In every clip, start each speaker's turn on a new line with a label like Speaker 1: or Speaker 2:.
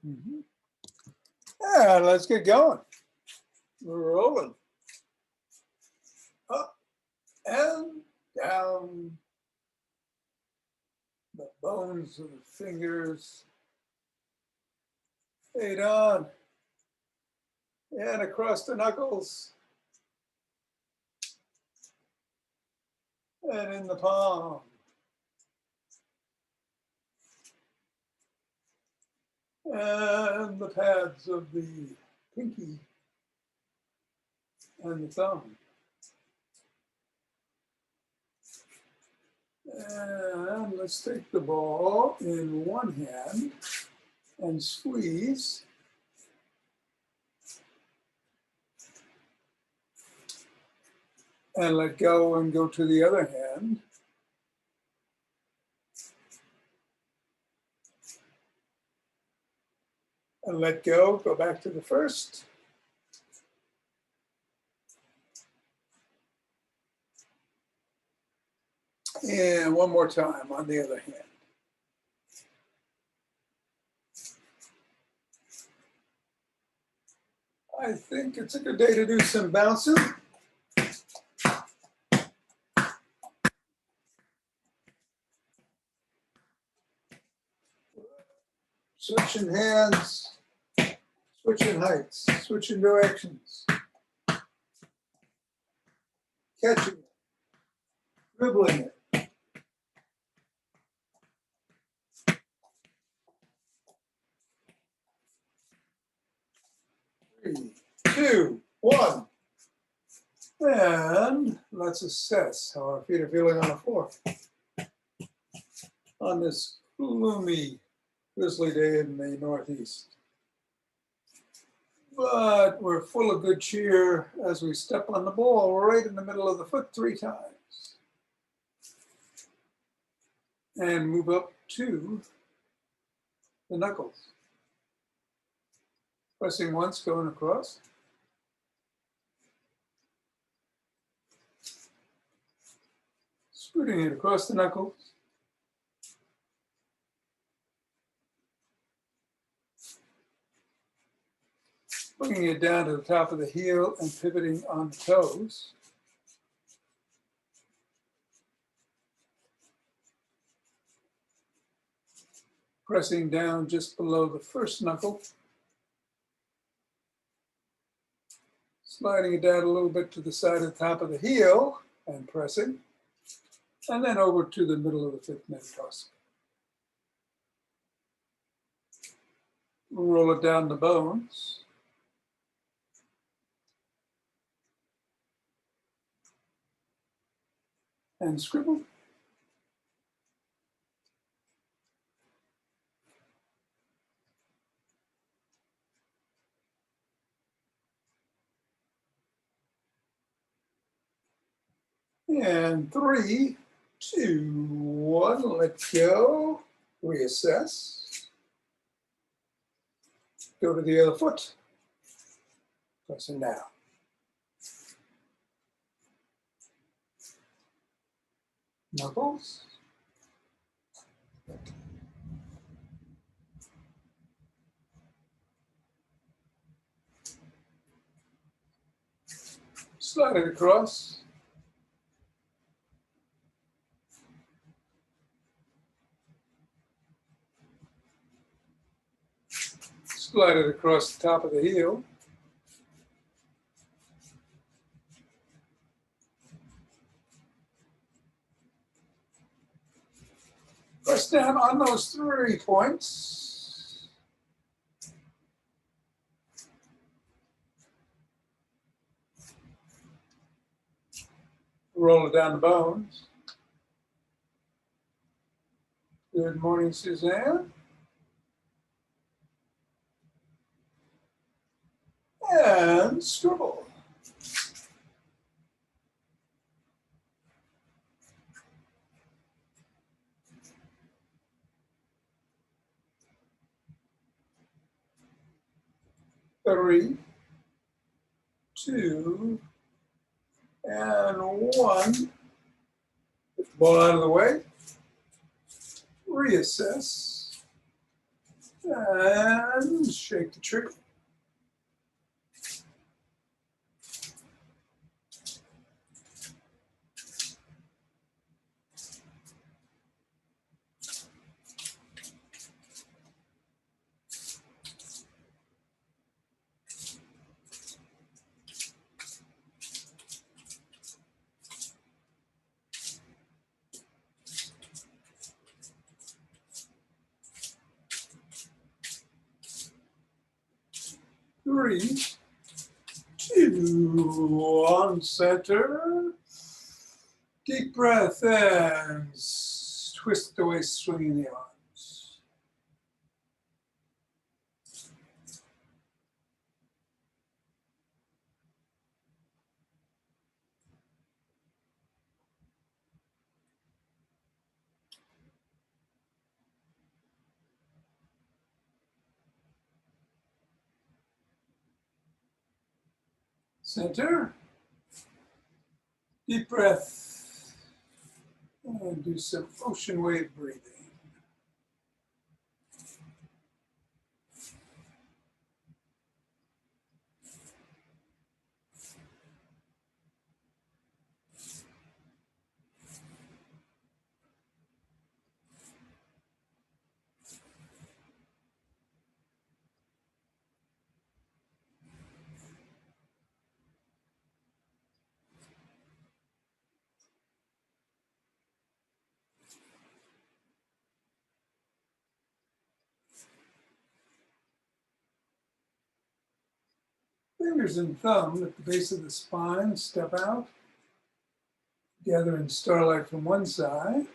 Speaker 1: And let's get going. We're rolling. Up and down. The bones of the fingers. Fade on. And across the knuckles. And in the palm. And the pads of the pinky and the thumb. And let's take the ball in one hand and squeeze. And let go and go to the other hand. And let go back to the first. And one more time on the other hand. I think it's a good day to do some bouncing. Switching hands, switching heights, switching directions. Catching it, dribbling it. 3, 2, 1. And let's assess how our feet are feeling on the floor. On this gloomy, drizzly day in the Northeast. But we're full of good cheer as we step on the ball right in the middle of the foot 3 times. And move up to the knuckles. Pressing once, going across. Scooting it across the knuckles. Bringing it down to the top of the heel and pivoting on the toes. Pressing down just below the first knuckle. Sliding it down a little bit to the side of the top of the heel and pressing. And then over to the middle of the fifth metatarsal. Roll it down the bones. And scribble. And 3, 2, 1, let go, reassess. Go to the other foot, pressing down. Knuckles. Slide it across. Slide it across the top of the heel. Press down on those 3 points. Roll it down the bones. Good morning, Suzanne. And scribble. Three, 2, and 1. Get the ball out of the way. Reassess. And shake the tree. Three, two, one, center. Deep breath and twist the waist, swinging the arms. Center. Deep breath. And do some ocean wave breathing. Fingers and thumb at the base of the spine, step out. Gather in starlight from one side.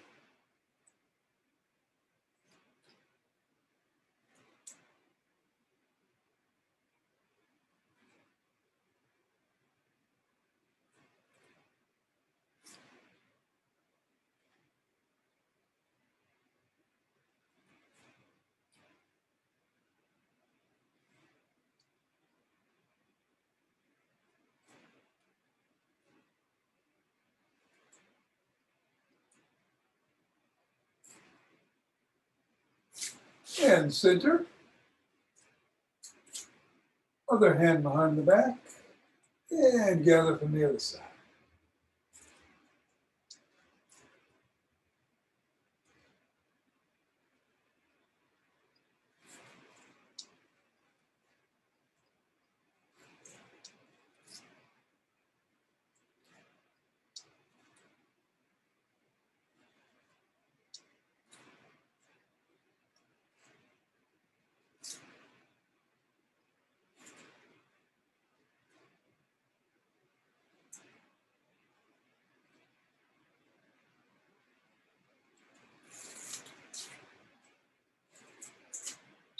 Speaker 1: And center. Other hand behind the back. And gather from the other side.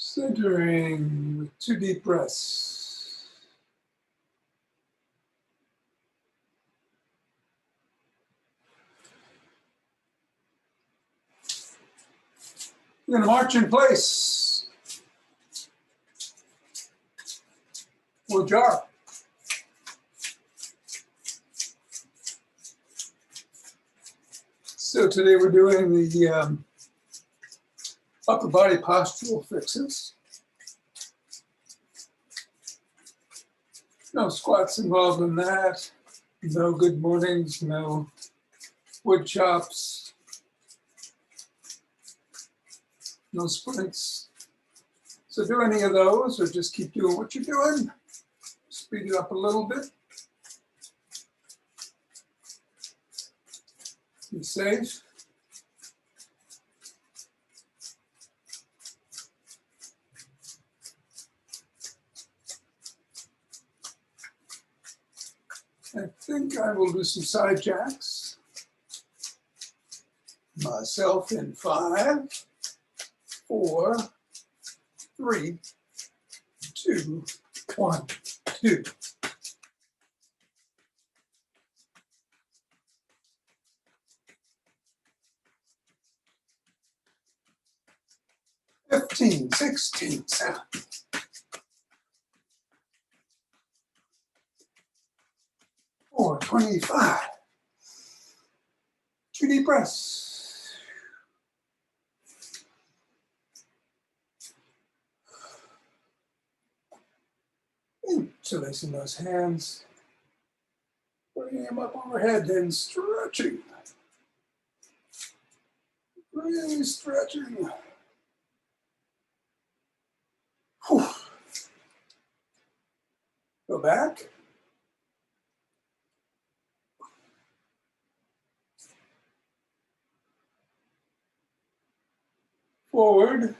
Speaker 1: Centering with 2 deep breaths. You're going to march in place. Or jar. So today we're doing the upper body postural fixes. No squats involved in that. No good mornings, no wood chops, no sprints. So do any of those or just keep doing what you're doing. Speed it up a little bit. Be safe. I think I will do some side jacks. Myself in 5, 4, 3, 2, 1, 2. Fifteen, 16, 7. 4, 25. 2 deep breaths. Interlacing those hands, bringing them up overhead and stretching. Really stretching. Whew. Go back. Forward.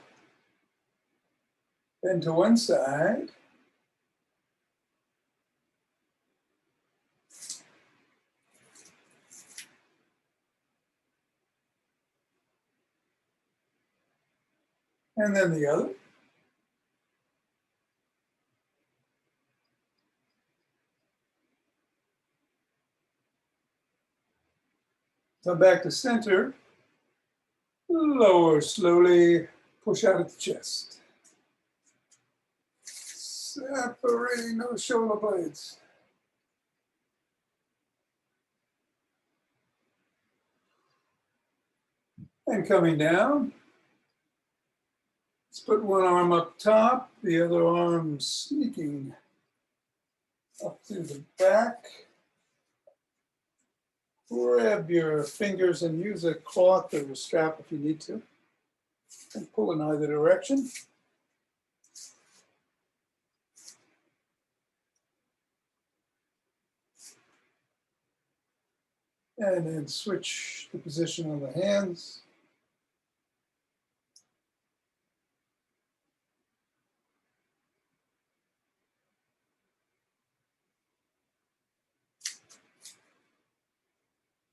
Speaker 1: Then to one side. And then the other. Come back to center. Lower slowly. Push out at the chest. Separating those shoulder blades. And coming down. Let's put one arm up top, the other arm sneaking up through the back. Grab your fingers and use a cloth or a strap if you need to. And pull in either direction. And then switch the position on the hands.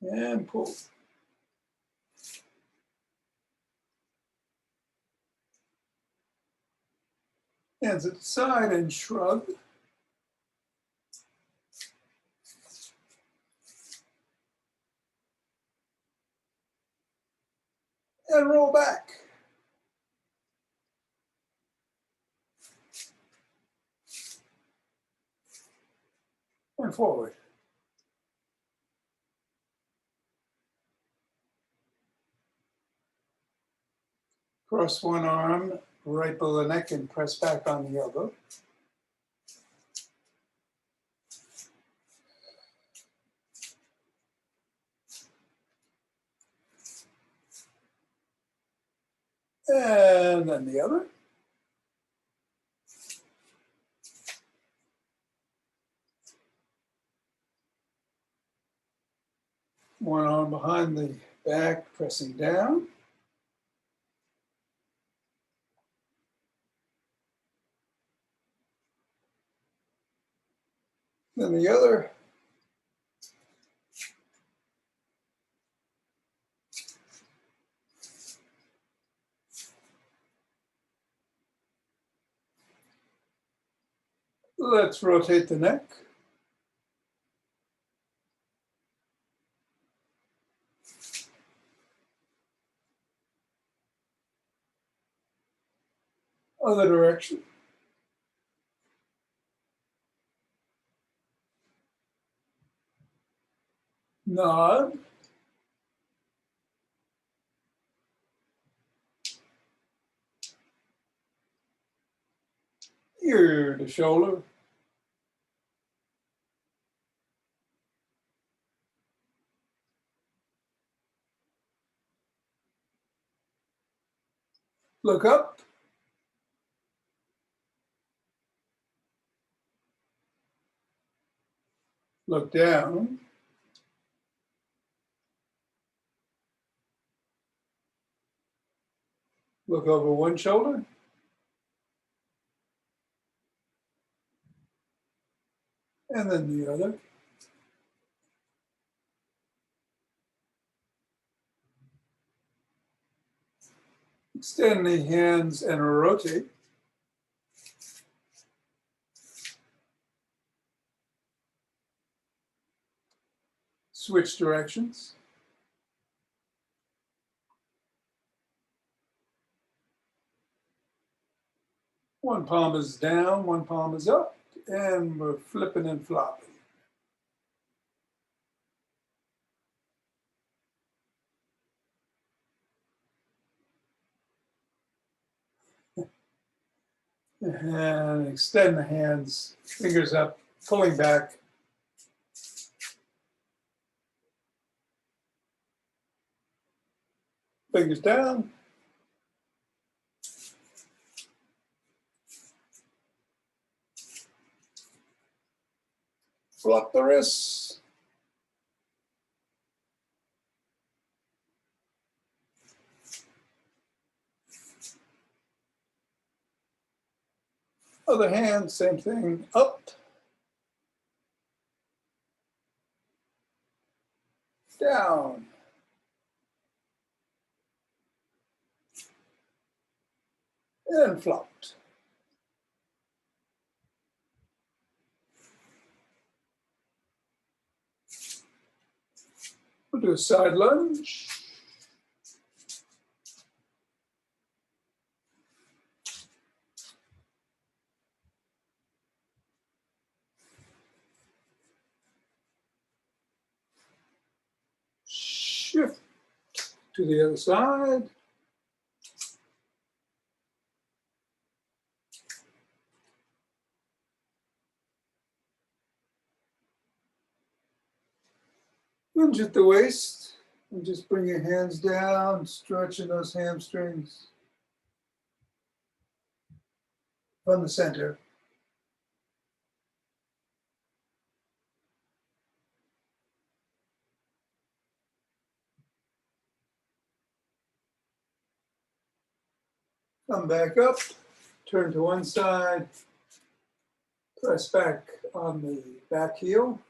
Speaker 1: And pull. Hands at the side and shrug. And roll back. And forward. Cross one arm right below the neck and press back on the elbow. And then the other. One arm behind the back, pressing down. Then the other. Let's rotate the neck. Other direction. Nod. Ear to shoulder. Look up. Look down. Look over one shoulder. And then the other. Extend the hands and rotate. Switch directions. One palm is down, one palm is up, and we're flipping and flopping. And extend the hands, fingers up, pulling back. Fingers down. Flop the wrists. Other hand, same thing, up. Down. And flopped. We'll do a side lunge. Shift to the other side. Lunge at the waist and just bring your hands down, stretching those hamstrings from the center. Come back up, turn to one side, press back on the back heel.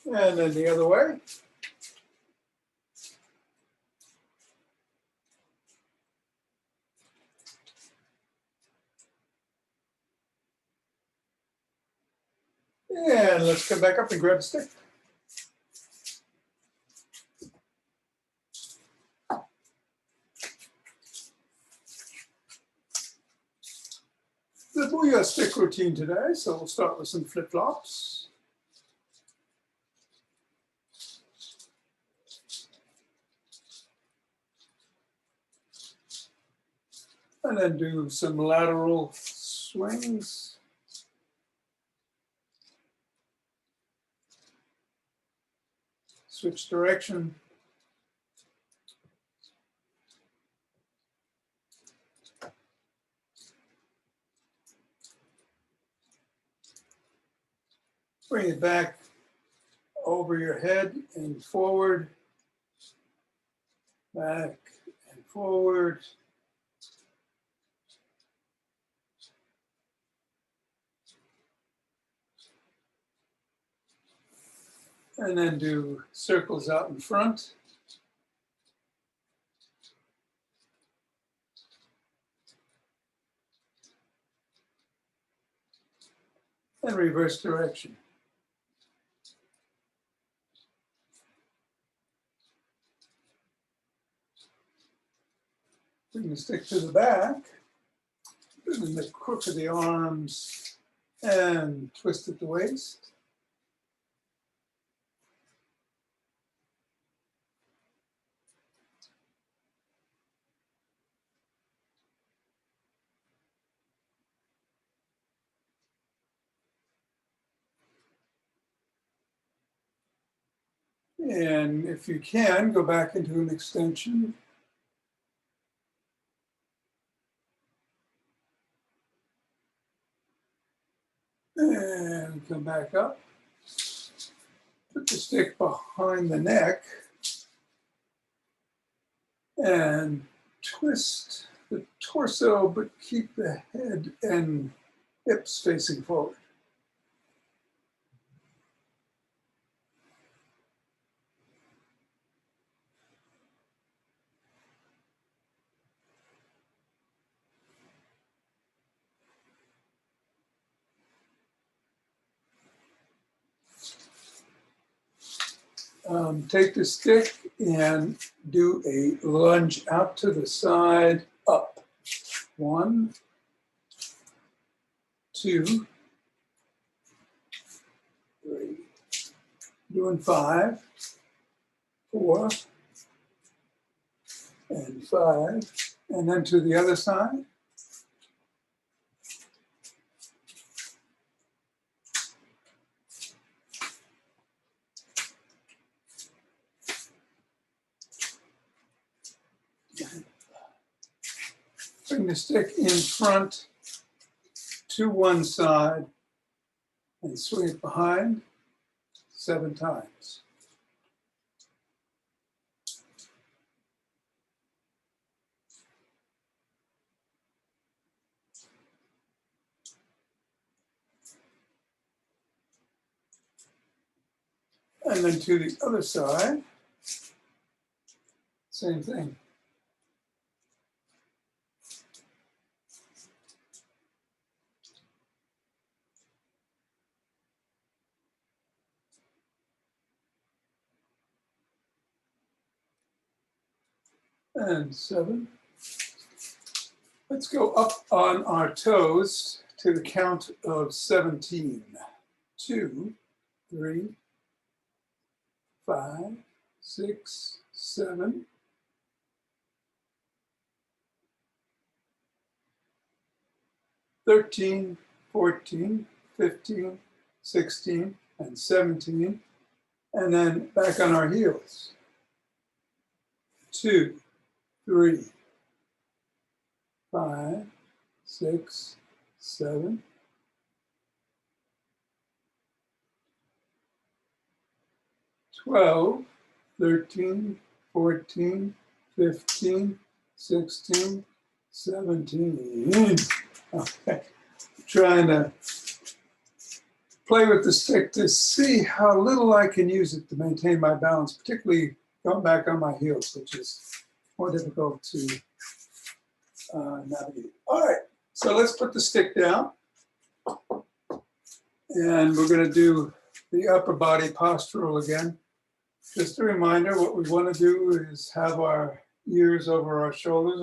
Speaker 1: And then the other way. And let's come back up and grab a stick. The booyah stick routine today, so we'll start with some flip-flops. And then do some lateral swings. Switch direction. Bring it back over your head and forward. Back and forward. And then do circles out in front. And reverse direction. Bring the stick to the back. Bring the crook of the arms and twist at the waist. And if you can, go back into an extension. And come back up. Put the stick behind the neck and twist the torso, but keep the head and hips facing forward. Take the stick and do a lunge out to the side, up. 1, 2, 3. Doing 5, 4, and 5. And then to the other side. Bring the stick in front to one side and swing it behind 7 times. And then to the other side, same thing. And 7. Let's go up on our toes to the count of 17. 2, 3, 5, 6, 7. 13, 14, 15, 16, and 17. And then back on our heels. 2, 3, 5, 6, 7. 12, 13, 14, 15, 16, 17. Okay, trying to play with the stick to see how little I can use it to maintain my balance, particularly going back on my heels, which is more difficult to navigate. All right, so let's put the stick down. And we're going to do the upper body postural again. Just a reminder, what we want to do is have our ears over our shoulders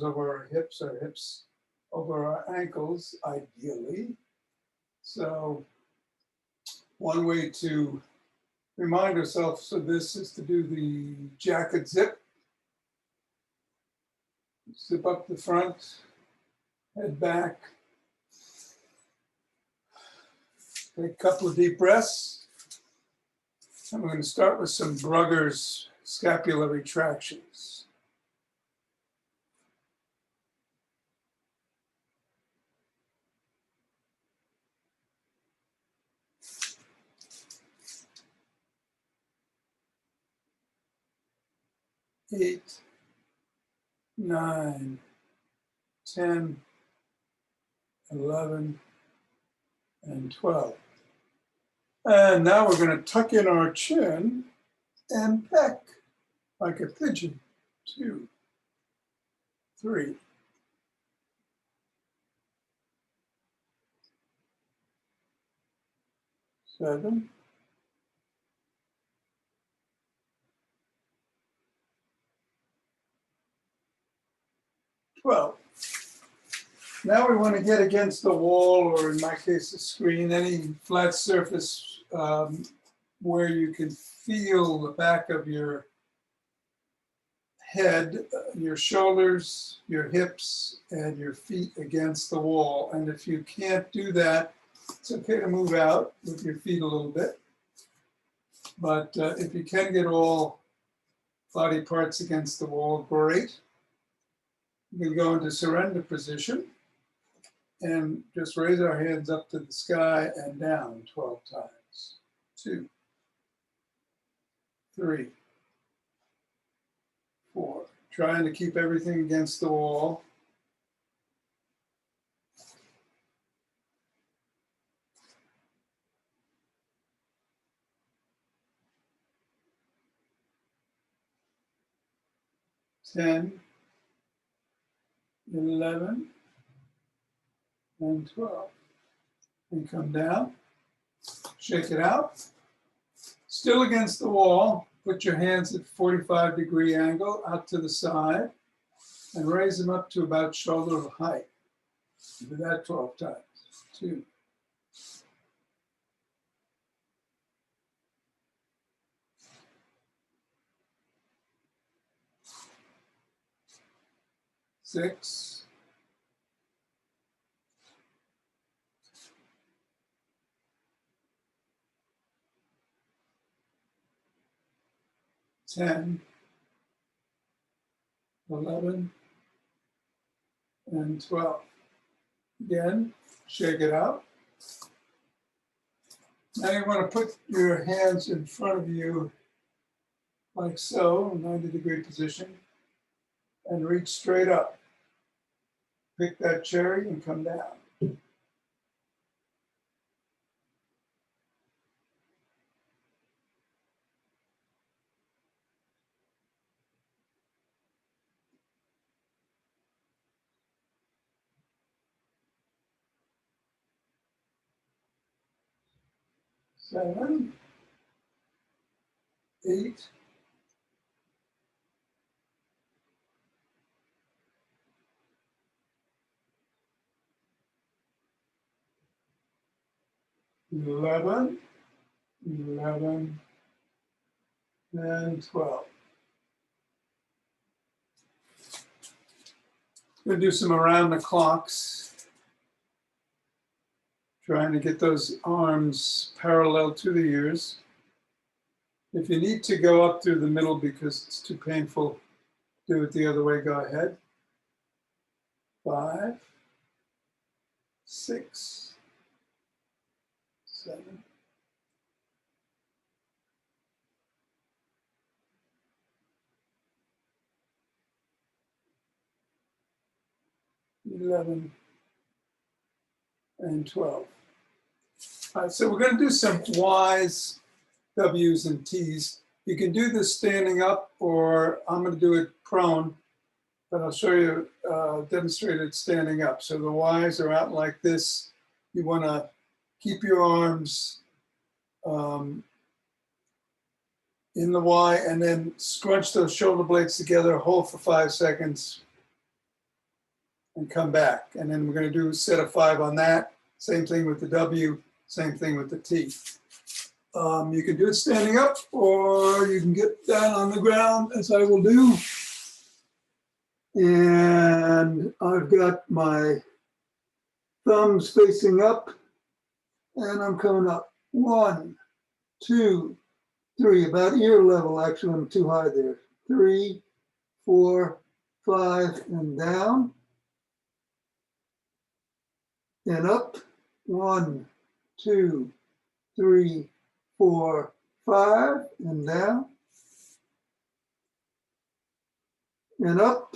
Speaker 1: over our hips over our ankles, ideally. So one way to remind ourselves of this is to do the jacket zip. Zip up the front, head back. Take a couple of deep breaths. And we're going to start with some Brugger's scapular retractions. Eight, 9, 10, 11, and 12. And now we're going to tuck in our chin and peck like a pigeon. 2, 3, 7, 12. Now we want to get against the wall, or in my case, the screen, any flat surface where you can feel the back of your head, your shoulders, your hips, and your feet against the wall. And if you can't do that, it's okay to move out with your feet a little bit. But if you can get all body parts against the wall, great. We go into surrender position and just raise our hands up to the sky and down 12 times. 2, 3, 4. Trying to keep everything against the wall. 10, 11, and 12. And come down, shake it out. Still against the wall, put your hands at 45-degree angle out to the side and raise them up to about shoulder height. Do that 12 times. 2. Six, 10, 11, and 12. Again, shake it out. Now you want to put your hands in front of you like so, 90-degree position, and reach straight up. Pick that cherry and come down. 7, 8, 11, 11, and 12. We'll do some around the clocks, trying to get those arms parallel to the ears. If you need to go up through the middle because it's too painful, do it the other way, go ahead. 5, 6, 7, 11, and 12. All right, so we're going to do some Y's, W's, and T's. You can do this standing up, or I'm going to do it prone, but I'll show you, demonstrate it standing up. So the Y's are out like this. You want to keep your arms in the Y, and then scrunch those shoulder blades together, hold for 5 seconds, and come back. And then we're going to do a set of 5 on that. Same thing with the W, same thing with the T. You can do it standing up, or you can get down on the ground, as I will do. And I've got my thumbs facing up, and I'm coming up. 1, 2, 3, about ear level, actually, I'm too high there. 3, 4, 5, and down. And up. 1, 2, 3, 4, 5, and down. And up.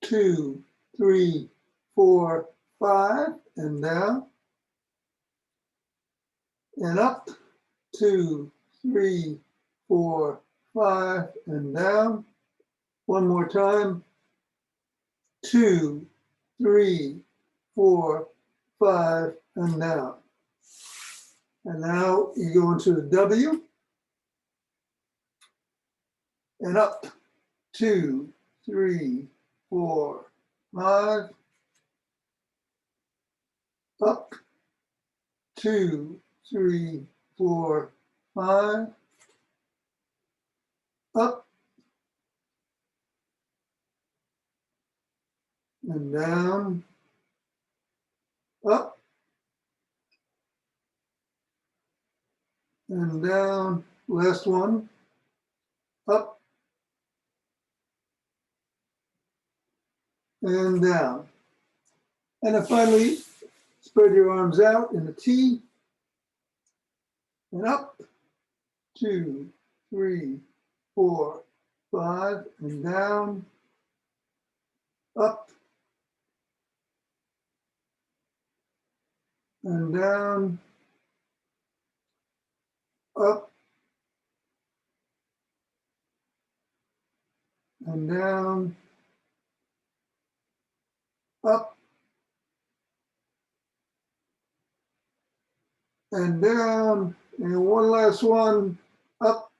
Speaker 1: 2, 3, 4, 5, and down. And up. 2, 3, 4, 5, and down. One more time. 2, 3, 4, 5, and down. And now you go into the W. And up. 2, 3, 4, 5. Up. 2, 3, 4, 5. Up. And down. Up. And down. Last one. Up. And down. And then finally, spread your arms out in a T. And up. 2, 3, 4, 5, and down. Up. And down. Up. And down. Up. And down. And one last one. Up.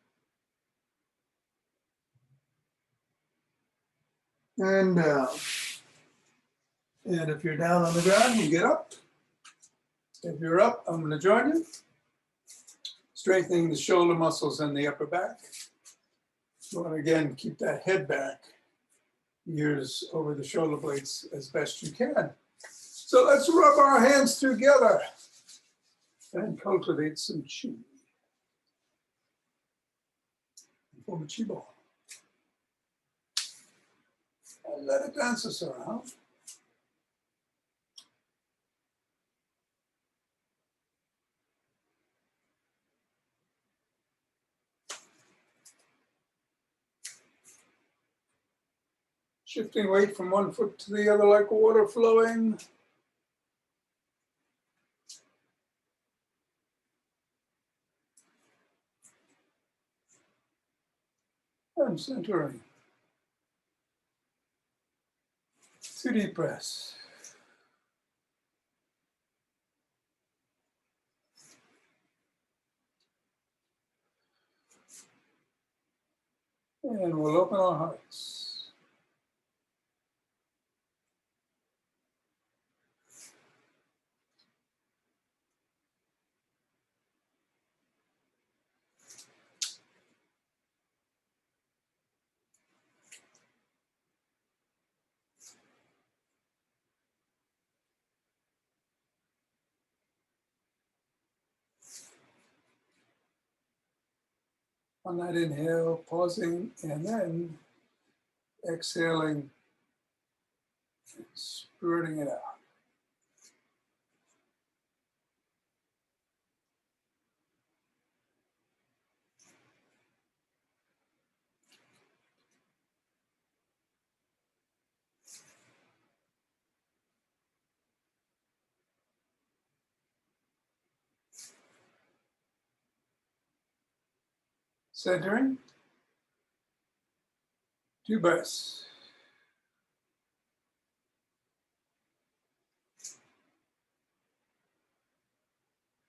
Speaker 1: And down. And if you're down on the ground, you get up. If you're up, I'm going to join you. Strengthening the shoulder muscles and the upper back. You want to, again, keep that head back, ears over the shoulder blades as best you can. So let's rub our hands together and cultivate some chi. Form a chi ball. And let it dance us around. Shifting weight from one foot to the other like water flowing. And centering. 2 deep breaths. And we'll open our hearts. On that inhale, pausing, and then exhaling, and spurting it out. Centering, 2 breaths.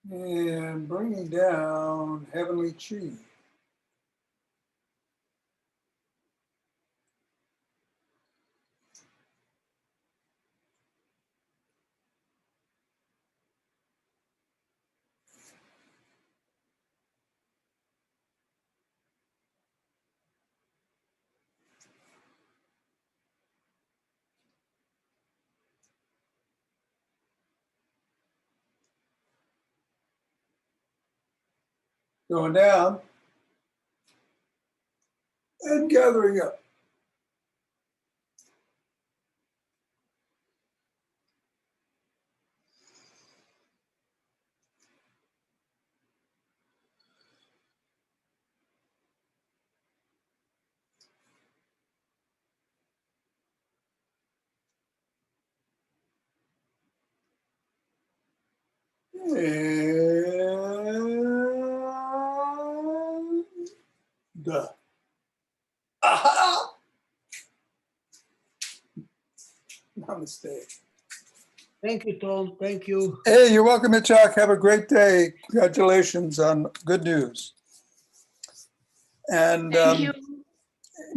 Speaker 1: And bringing down heavenly chi. Going down and gathering up. And aha! Namaste.
Speaker 2: Thank you, Tom. Thank you.
Speaker 1: Hey, you're welcome, Chuck. Have a great day. Congratulations on good news. And
Speaker 3: Thank you.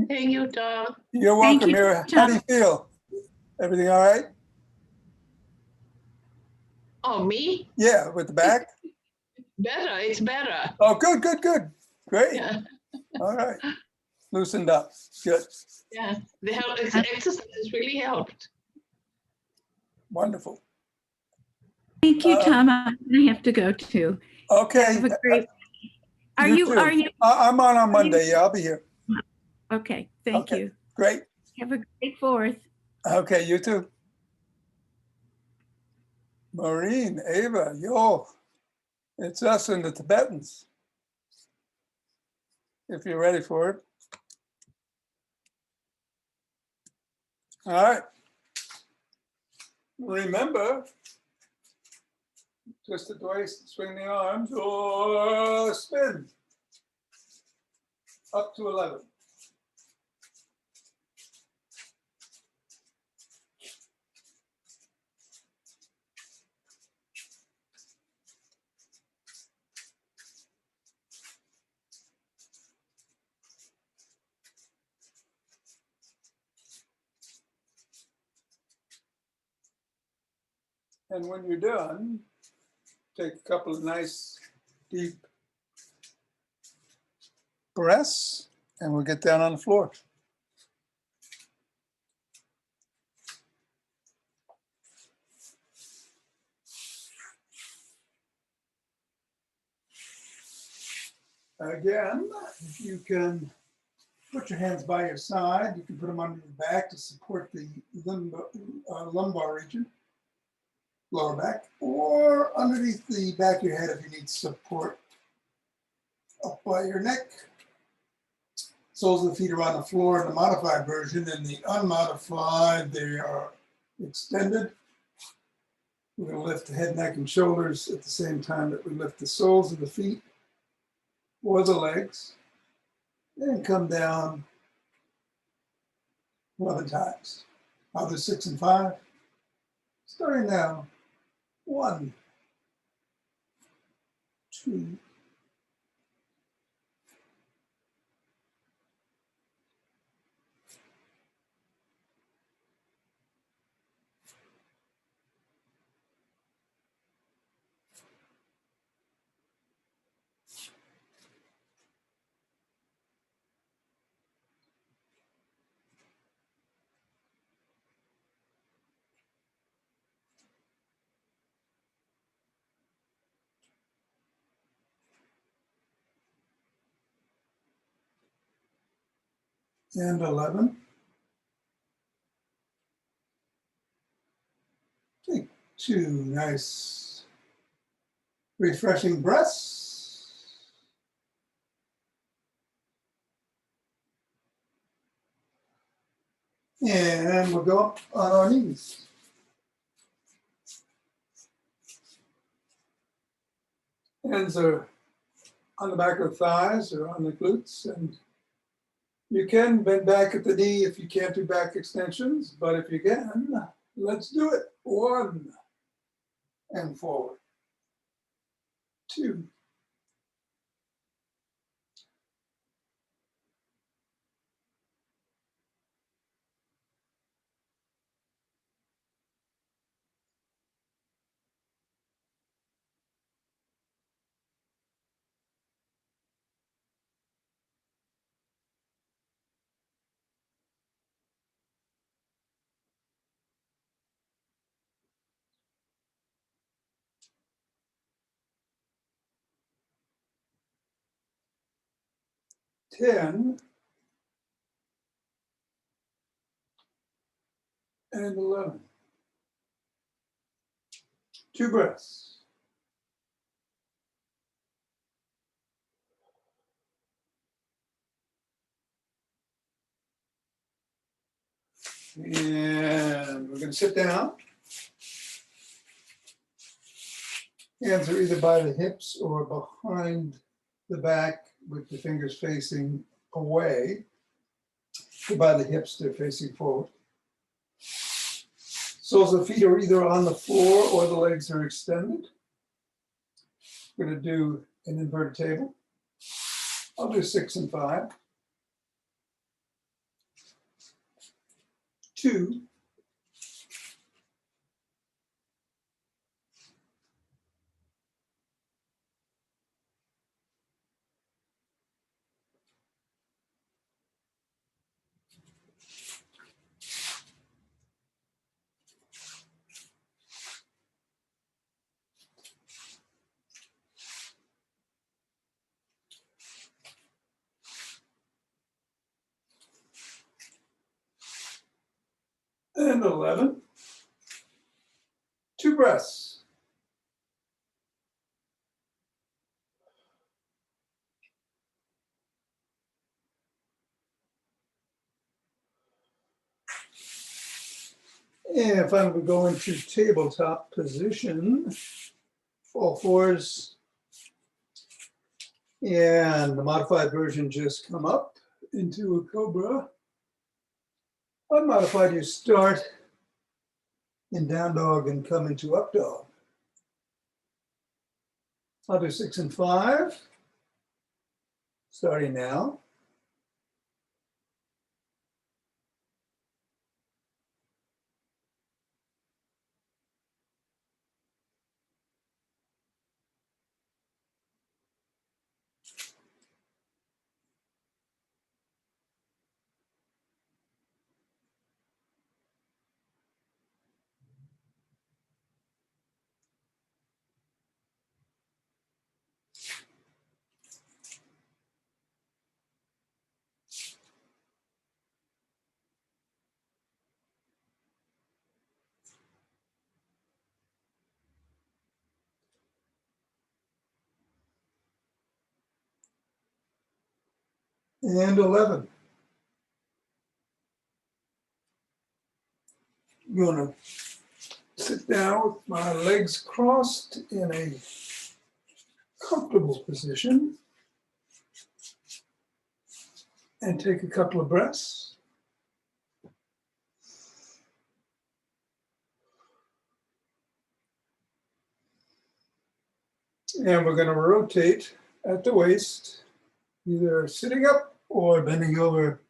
Speaker 3: Thank you, Tom.
Speaker 1: you're
Speaker 4: Thank
Speaker 1: welcome.
Speaker 4: you,
Speaker 1: How do
Speaker 4: Chuck.
Speaker 1: you feel? Everything all right?
Speaker 3: Oh, me?
Speaker 1: Yeah, with the back?
Speaker 3: Better. It's better.
Speaker 1: Oh, good, good, good. Great.
Speaker 3: Yeah.
Speaker 1: All right. Loosened up. Good.
Speaker 3: Yeah. The exercise really helped.
Speaker 1: Wonderful.
Speaker 4: Thank you, Tom. I have to go too.
Speaker 1: Okay.
Speaker 4: Have a great. Are
Speaker 1: You
Speaker 4: you?
Speaker 1: too.
Speaker 4: Are you?
Speaker 1: I'm on Monday. Yeah, I'll be here.
Speaker 4: Okay. Thank
Speaker 1: Okay.
Speaker 4: you.
Speaker 1: Great.
Speaker 4: Have a great 4th.
Speaker 1: Okay, you too. Maureen, Ava, yo, it's us and the Tibetans. If you're ready for it. All right. Remember, twist at the waist, swing the arms, or spin. Up to 11. And when you're done, take a couple of nice deep breaths, and we'll get down on the floor. Again, if you can put your hands by your side, you can put them under your back to support the lumbar region, lower back, or underneath the back of your head if you need support up by your neck. Soles of the feet are on the floor in the modified version. In the unmodified, they are extended. We're going to lift the head, neck, and shoulders at the same time that we lift the soles of the feet or the legs, and come down 11 times. I'll do 6 and 5. Starting now. 1, 2, 11. Take 2 nice refreshing breaths. And we'll go up on our knees. Hands are on the back of the thighs or on the glutes, and you can bend back at the knee if you can't do back extensions, but if you can, let's do it. 1, and forward. 2, ten, and 11. 2 breaths. And we're going to sit down. Hands are either by the hips or behind the back with the fingers facing away. By the hips, they're facing forward. Soles of the feet are either on the floor or the legs are extended. We're going to do an inverted table. I'll do 6 and 5. 2, and 11. 2 breaths. And finally, we go into tabletop position, all fours. And the modified version just come up into a cobra. Unmodified, you start in down dog and come into up dog. I'll do 6 and 5, starting now. and 11. I'm gonna sit down with my legs crossed in a comfortable position and take a couple of breaths. And we're going to rotate at the waist, either sitting up or bending over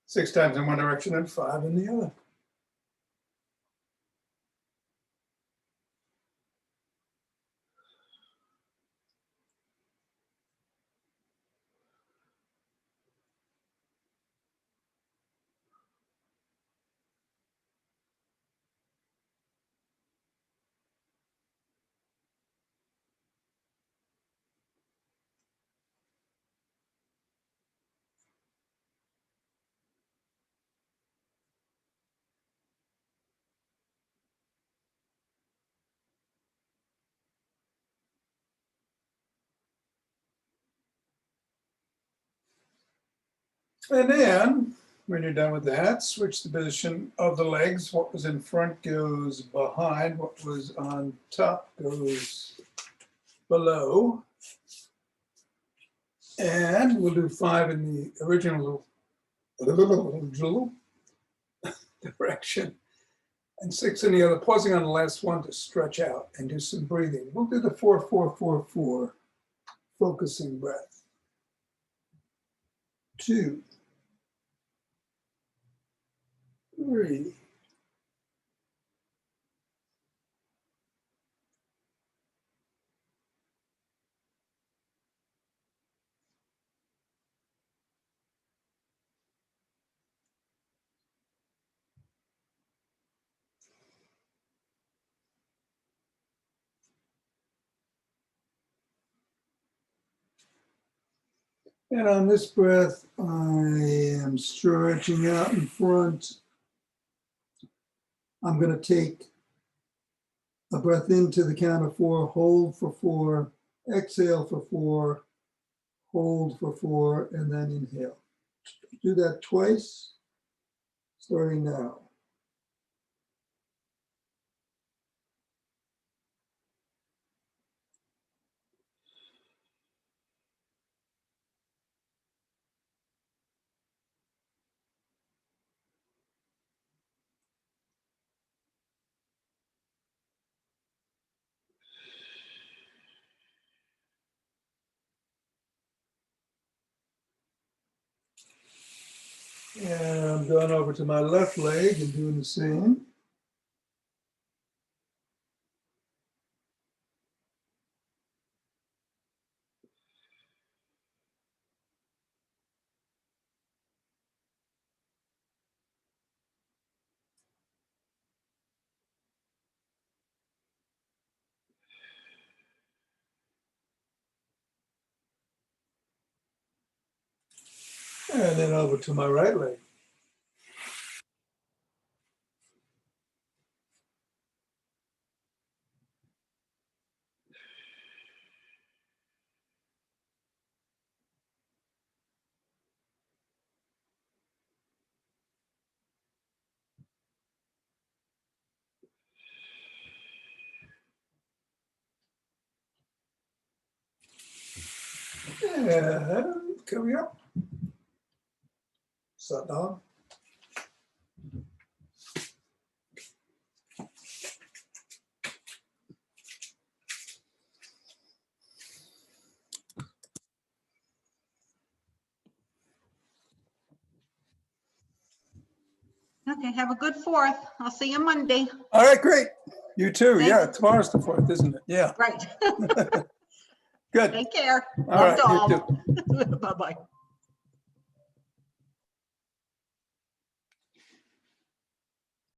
Speaker 1: 6 times in one direction and 5 in the other. And then, when you're done with that, switch the position of the legs. What was in front goes behind. What was on top goes below. And we'll do 5 in the original direction and 6 in the other, pausing on the last one to stretch out and do some breathing. We'll do the 4-4-4-4 focusing breath. 2, 3, 4. And on this breath, I am stretching out in front. I'm going to take a breath into the count of 4, hold for 4, exhale for 4, hold for 4, and then inhale. Do that twice, starting now. And I'm going over to my left leg and doing the same. And then over to my right leg. And coming up. Sat down.
Speaker 5: Okay, have a good 4th. I'll see you Monday.
Speaker 1: All right, great. You too.
Speaker 5: Thank
Speaker 1: Yeah,
Speaker 5: you.
Speaker 1: tomorrow's the 4th, isn't it? Yeah,
Speaker 5: Right.
Speaker 1: good.
Speaker 5: Take care.
Speaker 1: All right,
Speaker 5: Love
Speaker 1: you
Speaker 5: to
Speaker 1: too.
Speaker 5: all. Bye-bye.